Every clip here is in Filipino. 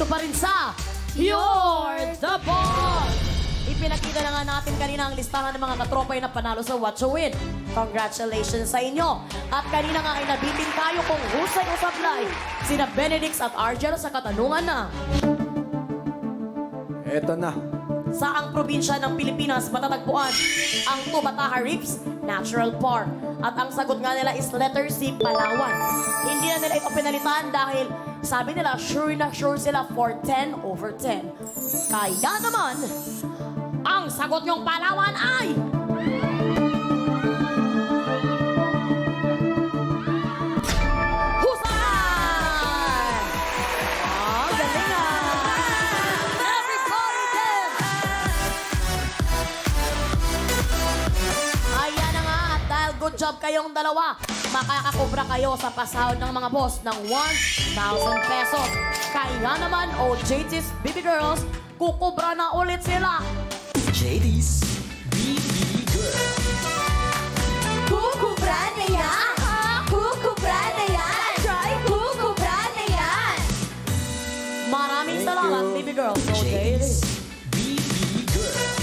Nandito pa rin sa You're the Boss! Ipinakita na nga natin kanina ang listahan ng mga katropay na panalo sa What You Win. Congratulations sa inyo! At kanina nga ay nabitin tayo kung husay o sablay sina Benedix at Argel sa katanungan na Eto na. saang probinsya ng Pilipinas matatagpuan ang Tubataha Reefs Natural Park. At ang sagot nga nila is letter C, Palawan. Hindi na nila ito pinalitan dahil sabi nila sure na sure sila for 10 over 10. Kaya naman, ang sagot yung Palawan ay... Husay! Ah, galing ah! Everybody dance! Ayan na nga, at dahil good job kayong dalawa, makakakubra kayo sa pasahod ng mga boss ng 1,000 pesos. Kaya naman, JT's Baby Girls, kukubra na ulit sila. JD's BB Girl. Kukubra na yan! Kukubra na yan! Kukubra na yan! Maraming salamat, Baby Girls. JD's BB Girl.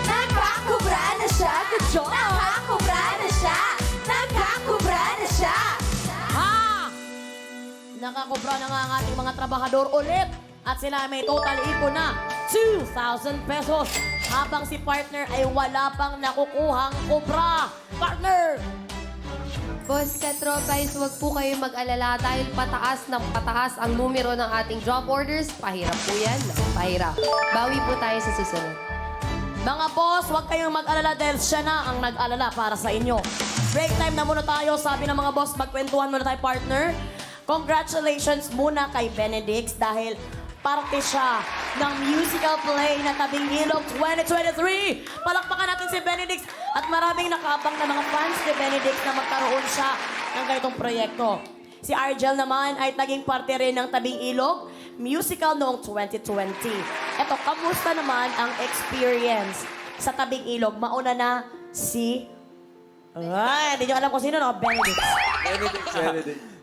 Nakakubra na siya! Good job! Nakakubra na siya! Nakakubra na siya! Ha! Nakakubra na nga ang ating mga trabahador ulit. At sila may total ipon na 2,000 pesos. Habang si partner ay wala pang nakukuhang kubra. Partner! Boss Katropais, huwag po kayo mag-alala dahil pataas ng pataas ang numero ng ating job orders. Pahirap po yan. Pahirap. Bawi po tayo sa susunod. Mga boss, huwag kayong mag-alala dahil siya na ang nag-alala para sa inyo. Break time na muna tayo. Sabi ng mga boss, magkwentuhan muna tayo, partner. Congratulations muna kay Benedix dahil parte siya ng musical play na Tabing Ilog 2023. Palakpakan natin si Benedix at maraming nakaabang na mga fans ni Benedix na magkaroon siya ng ganitong proyekto. Si Argel naman ay naging parte rin ng Tabing Ilog musical noong 2020. Eto, kamusta naman ang experience sa Tabing Ilog? Mauna na si... Ay, hindi nyo alam kung sino, no? Benedix.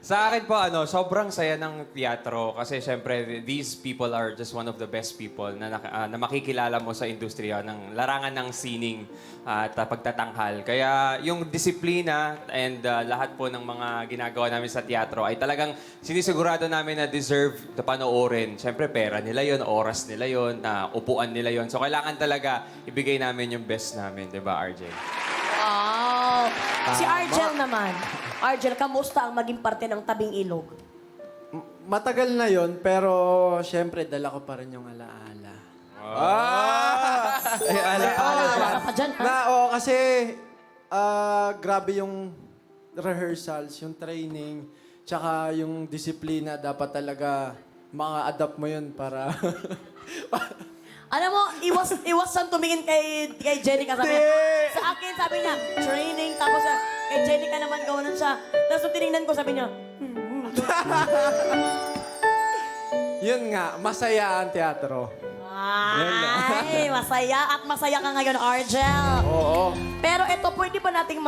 Sa akin po, sobrang saya ng teatro kasi syempre, these people are just one of the best people na makikilala mo sa industriya ng larangan ng sining at pagtatanghal. Kaya yung disiplina and lahat po ng mga ginagawa namin sa teatro ay talagang sinisigurado namin na deserve na panoorin. Syempre, pera nila yon, oras nila yon, upuan nila yon. So, kailangan talaga ibigay namin yung best namin, di ba, RJ? Wow! Si Argel naman. Argel, kamusta ang maging parte ng Tabing Ilog? Matagal na yon pero syempre dala ko pa rin yung alaala. Ay, Wala ka dyan, ha? Kasi grabe yung rehearsals, yung training, tsaka yung disiplina. Dapat talaga maka-adapt mo yun para... Alam mo, iwas siyang tumingin kay Jenica. Sabi niya, sa akin, sabi niya, training. Tapos kay Jenica naman, gawanan siya. Tapos nung tinignan ko, sabi niya, Yun nga, masaya ang teatro. ay, masaya. At masaya ka ngayon, Argel. Oo. Pero ito, pwede ba nating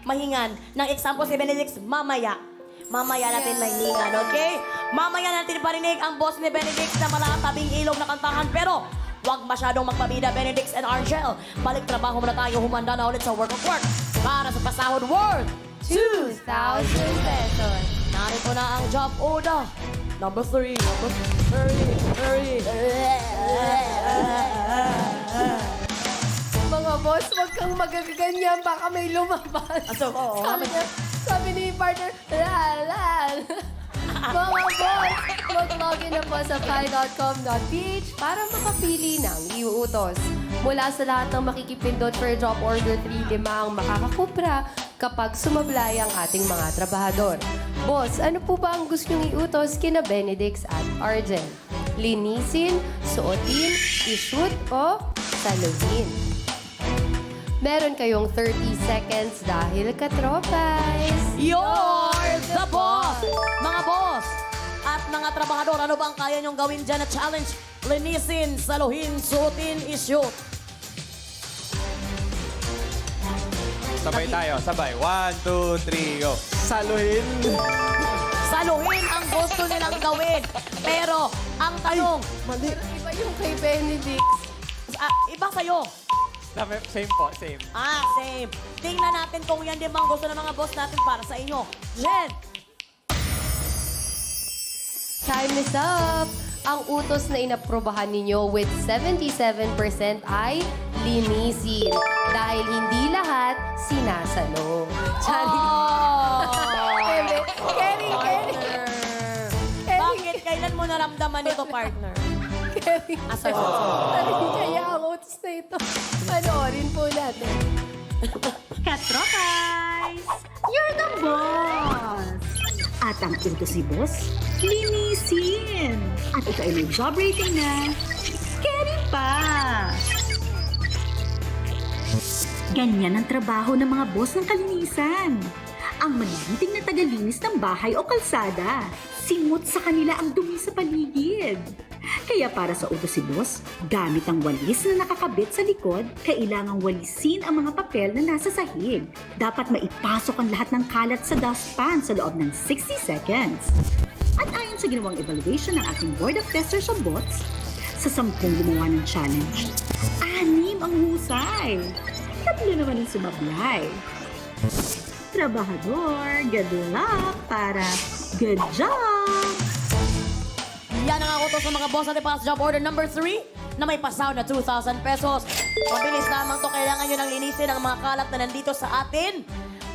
mahingan ng example si Benedix mamaya? Mamaya natin mahingan, okay? Mamaya natin parinig ang boss ni Benedix na malakatabing ilog na kantahan. Pero huwag masyadong magpabida, Benedix and Argel. Balik trabaho muna tayo, humanda na ulit sa Work of Work para sa pasahod worth 2,000 pesos. Narito na ang job order. Number 3, number 30. Mga boss, huwag kang magaganyan. Baka may lumabas. So, oo. Sabi ni partner, lal. Mga boss, mag-login na po sa fly.com.ph para makapili ng iuutos. Mula sa lahat ng makikipindot for job order 3, 5 ang makakakupra kapag sumablay ang ating mga trabahador. Boss, ano po ba ang gusto niyong iutos kina Benedix at Argel? Linisin, suotin, ishoot o saluhin? Meron kayong 30 seconds dahil katropais. You're the boss! Mga boss at mga trabahador, ano ba ang kaya niyong gawin dyan na challenge? Linisin, saluhin, suotin, ishoot. Sabay tayo, sabay. 1, 2, 3, go. Saluhin. Saluhin ang gusto gusto nilang gawin. Pero, ang tanong, Iba yung kay Benedict. iba sa'yo. Same po, same. Same. Tingnan natin kung yan din bang gusto ng mga boss natin para sa inyo. Jen! Time is up! Ang utos na inaprobahan ninyo with 77% ay linisin. Dahil hindi lahat sinasalo. Charing. Kerry. Bakit? Kailan mo naramdaman ito, partner? Kerry. Sorry. Charing kaya ang utos na ito. Panoorin po natin. Katropais! You're the boss! At ang utos ni boss, linisin! At ito ay may job rating na carry pa! Ganyan ang trabaho ng mga boss ng kalinisan. Ang magigiting na tagalinis ng bahay o kalsada. Simot sa kanila ang dumi sa paligid. Kaya para sa utos si boss, gamit ang walis na nakakabit sa likod, kailangang walisin ang mga papel na nasa sahig. Dapat maipasok ang lahat ng kalat sa dustpan sa loob ng 60 seconds. At ayon sa ginawang evaluation ng ating Board of Testers of Bots, sa 10 gumawa ng challenge, 6 ang husay. 3 naman ang sumablay. Trabahador, good luck para good job! Yan ang utos ng mga boss natin para sa job order number 3 na may pasaw na 2,000 pesos. Mabilis lamang to. Kailangan nyo lang linisin ang mga kalat na nandito sa atin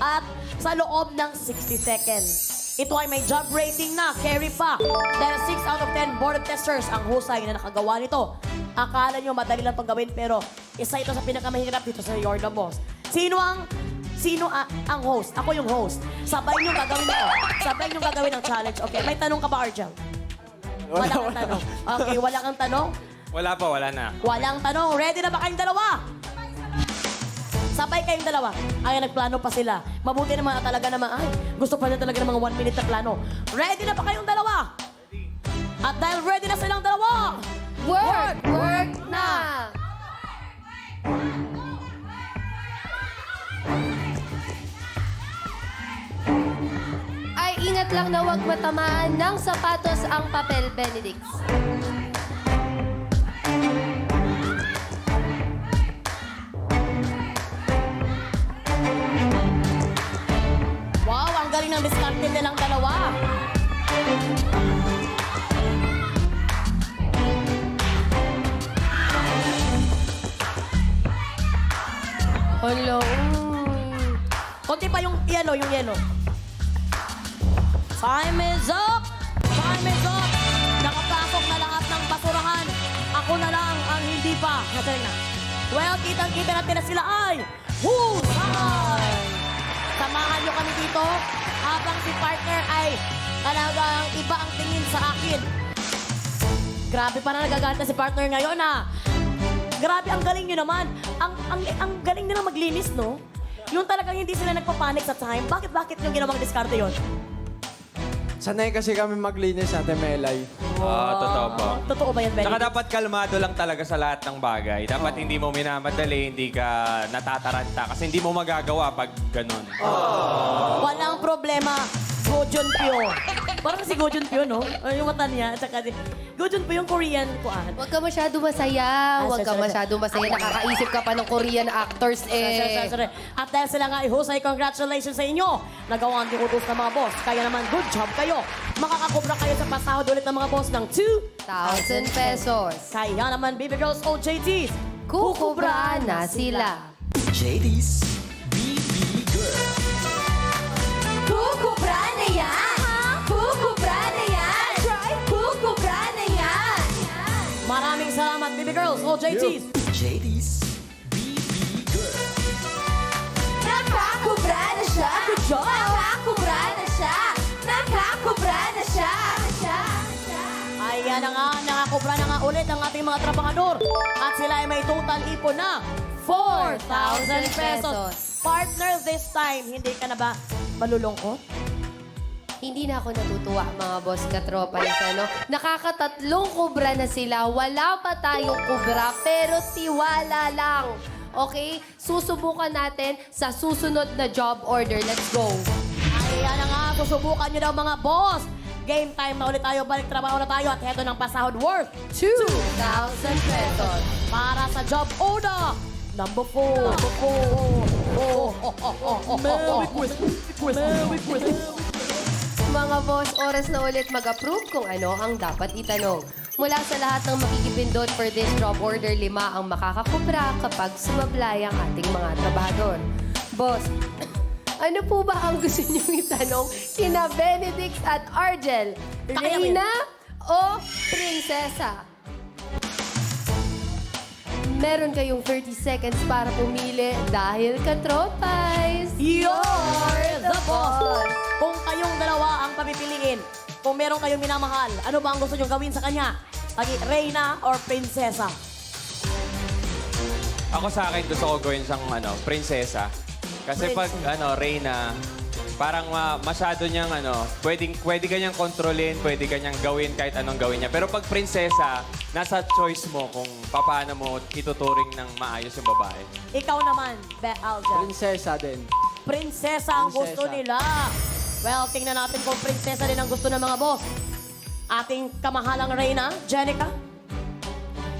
at sa loob ng 60 seconds. Ito ay may job rating na, carry pa. Dahil 6 out of 10 board of testers ang husay na nakagawa nito. Akala nyo madali lang itong gawin pero isa ito sa pinakamahirap dito sa You're the Boss. Sino ang host? Ako yung host. Sabay nyo gagawin ito. Sabay nyo gagawin ang challenge. Okay, may tanong ka ba, Argel? Wala kang tanong. Okay, wala kang tanong? Wala pa, wala na. Walang tanong. Ready na ba kayong dalawa? Sabay kayong dalawa. Ay, nagplano pa sila. Mabuti naman talaga naman. Ay, gusto pa na talaga ng mga 1 minute na plano. Ready na ba kayong dalawa? At dahil ready na silang dalawa, Work na! Ay, ingat lang na huwag matamaan ng sapatos ang papel, Benedict. wow, ang galing ng diskarte nilang dalawa. Hello. Konti pa yung yellow, Time is up! Time is up! Nakapasok na lahat ng basurahan. Ako na lang ang hindi pa. Nasaan na? Well, kitang-kita natin na sila ay husay! Samahan nyo kami dito habang si partner ay talagang iba ang tingin sa akin. Grabe pa na nagagalit na si partner ngayon, ha? Grabe, ang galing nyo naman. Ang galing nila maglinis, no? Yung talagang hindi sila nagpapanik sa time. Bakit yung ginawang diskarte yon? Sanay kasi kami maglinis, Ate Melay. Totoo po. Totoo ba yan, Benny? Tsaka dapat kalmado lang talaga sa lahat ng bagay. Dapat hindi mo minamadali, hindi ka natataranta. Kasi hindi mo magagawa pag ganun. Walang problema. Go Jun Pyo. Parang si Go Jun Pyo, no? Yung mata niya. At saka Go Jun Pyo yung Korean kuan. Huwag ka masyado masaya. Huwag ka sorry. masyado masaya. Nakakaisip ka pa ng Korean actors Sorry. At dahil sila nga ihusay, congratulations sa inyo. Nagawa ang utos ng mga boss. Kaya naman, good job kayo. Makakakubra kayo sa pasahod ulit ng mga boss ng 1,000 pesos. Kaya naman, baby girls, OJTs, Kukubra na sila. JD's BB Girl. Kukubra na yan! Kukubra na yan! Kukubra na yan! Maraming salamat, baby girls, OJTs. JD's BB Girl. Nakakubra na siya! Good job! Nakakubra na siya! Nakakubra na siya! Ayan na nga, nakakubra na nga ulit ang ating mga trabahador. At sila ay may total ipon na 4,000 pesos. Partner, this time, hindi ka na ba malulungkot? Hindi na ako natutuwa, mga boss katropa. Ano? Nakakatatlong kubra na sila. Wala pa tayong kubra, pero tiwala lang. Okay? Susubukan natin sa susunod na job order. Let's go. Ayan na nga, susubukan nyo daw mga boss. Game time na ulit tayo. Balik trabaho na tayo at heto ng pasahod worth 2,000 pesos. para sa job order number 4. Mga boss, oras na ulit mag-approve kung ano ang dapat itanong. Mula sa lahat ng makikipindot for this job order, 5 ang makakakubra kapag sumablay ang ating mga trabahador. Boss, ano po ba ang gusto niyong itanong kina Benedict at Argel? Reyna o Prinsesa? Meron kayong 30 seconds para pumili dahil katropais. You're the boss! Kung kayong dalawa ang papipiliin, kung meron kayong minamahal, ano ba ang gusto nyo gawin sa kanya? Reyna or Prinsesa? Ako sa akin, gusto ko gawin siyang prinsesa. Kasi pag Reyna, parang masyado niyang pwede kanyang kontrolin, pwede kanyang gawin kahit anong gawin niya. Pero pag prinsesa, nasa choice mo kung paano mo ituturing ng maayos yung babae. Ikaw naman, Alja. Prinsesa din. Prinsesa ang gusto Prinsesa. nila. Well, tingnan natin kung prinsesa din ang gusto ng mga boss. Ating kamahalang Reyna, Jenica.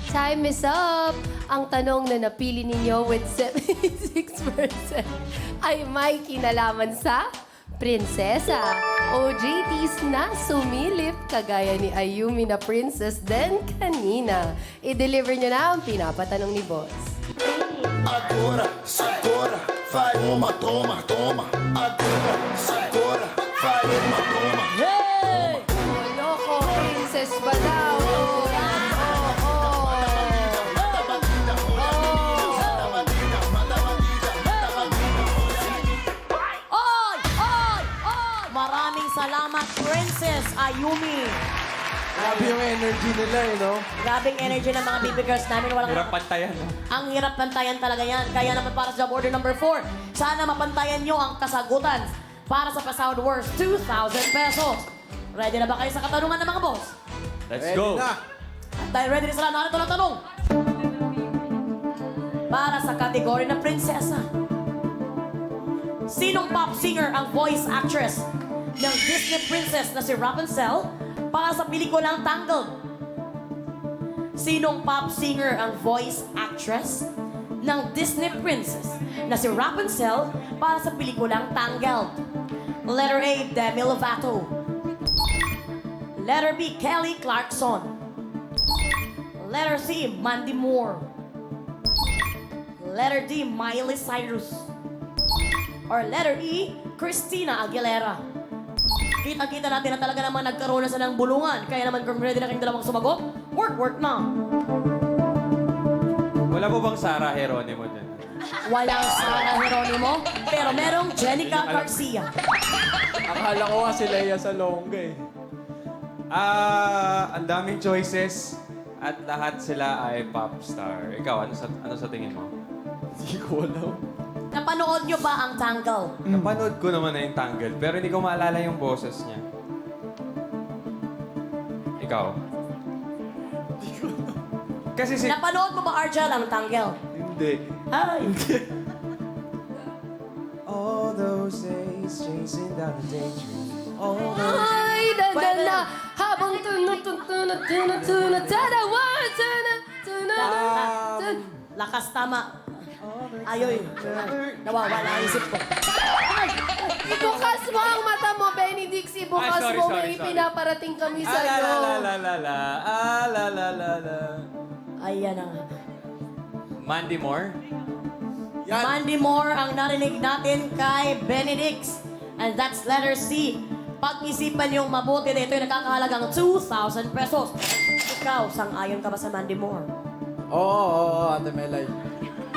Time is up! Ang tanong na napili ninyo with 76% ay may kinalaman sa prinsesa o JT's na sumilip kagaya ni Ayumi na princess din kanina. I-deliver nyo na ang pinapatanong ni boss. Agora, agora, vai uma, toma, toma. Agora, agora, vai uma, toma. Loko, princess ba daw? Oy! Oy! Oy! Maraming salamat, Princess Ayumi. Grabe yung energy nila no? Grabing energy ng mga baby girls namin. Walang Hirap pantayan, no? Ang hirap pantayan talaga yan. Kaya naman para sa job order number 4, sana mapantayan nyo ang kasagutan para sa pasahod worth 2,000 pesos. Ready na ba kayo sa katanungan ng mga boss? Let's Ready go! na. At dahil ready na sila, narito na tanong. Para sa kategory ng prinsesa, sinong pop singer ang voice actress ng Disney princess na si Rapunzel para sa pelikulang Tangled? Sinong pop singer ang voice actress ng Disney princess na si Rapunzel para sa pelikulang Tangled? Letter A, Demi Lovato. Letter B, Kelly Clarkson. Letter C, Mandy Moore. Letter D, Miley Cyrus. Or letter E, Christina Aguilera. Kita-kita natin na talaga naman nagkaroon na sila ng bulungan. Kaya naman kung ready na kayong dalawang sumagot, work na. Wala po bang Sarah Geronimo dyan? Walang Sara Geronimo, pero merong Jenica Garcia. Akala ko nga si Leia Salonga eh. Ang daming choices at lahat sila ay pop star. Ikaw, ano sa tingin mo? Hindi ko alam. Napanood nyo ba ang Tangle? Napanood ko naman na yung Tangled, pero hindi ko maalala yung boses niya. Ikaw? Kasi si... Napanood mo ba, Arjel, ang Tangle? Hindi. Ay! All those days chasing down the daydream. All Ay, dandan na! Habang Lakas tama. Ayoy. Nawawala ang isip ko. Ibukas mo ang mata mo, Benedict. Ibukas Ay, sorry, mo. sorry, May sorry. pinaparating kami la sa'yo. la la la la la la la la. Ayan na nga. Mandy Moore? Yan. Mandy Moore ang narinig natin kay Benedict. And that's letter C. Pag-isipan yung mabuti na ito yung nakakahalagang 2,000 pesos. Ikaw, sang-ayon ka ba sa Mandy Moore? Oo, Ate Melay.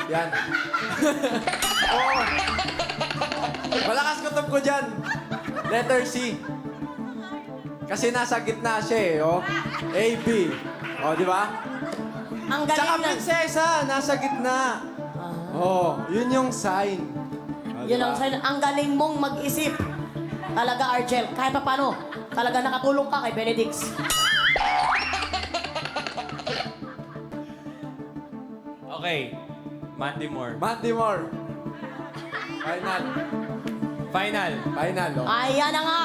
Yan. Oo. Malakas kutob ko dyan. Letter C. Kasi nasa gitna siya eh, oh. A, B. Oh, di ba? Ang Tsaka galing na... prinsesa, nasa gitna. Oh, yun yung sign. Oh, Yun diba? ang sign. Ang galing mong mag-isip. Talaga, Argel. Kahit pa paano, talaga nakatulong ka kay Benedict. Okay. Mandy Moore. Mandy Moore. Final. Final. Final, oh. Ayan na nga.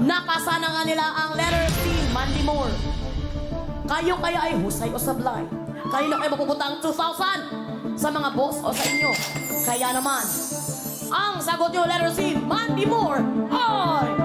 Nakasa na nga nila ang letter C, Mandy Moore. Kayo kaya ay husay o sablay? Kanino kayo mapupunta ang 2,000? Sa mga boss o sa inyo? Kaya naman, ang sagot nyo, letter C, Mandy Moore, ay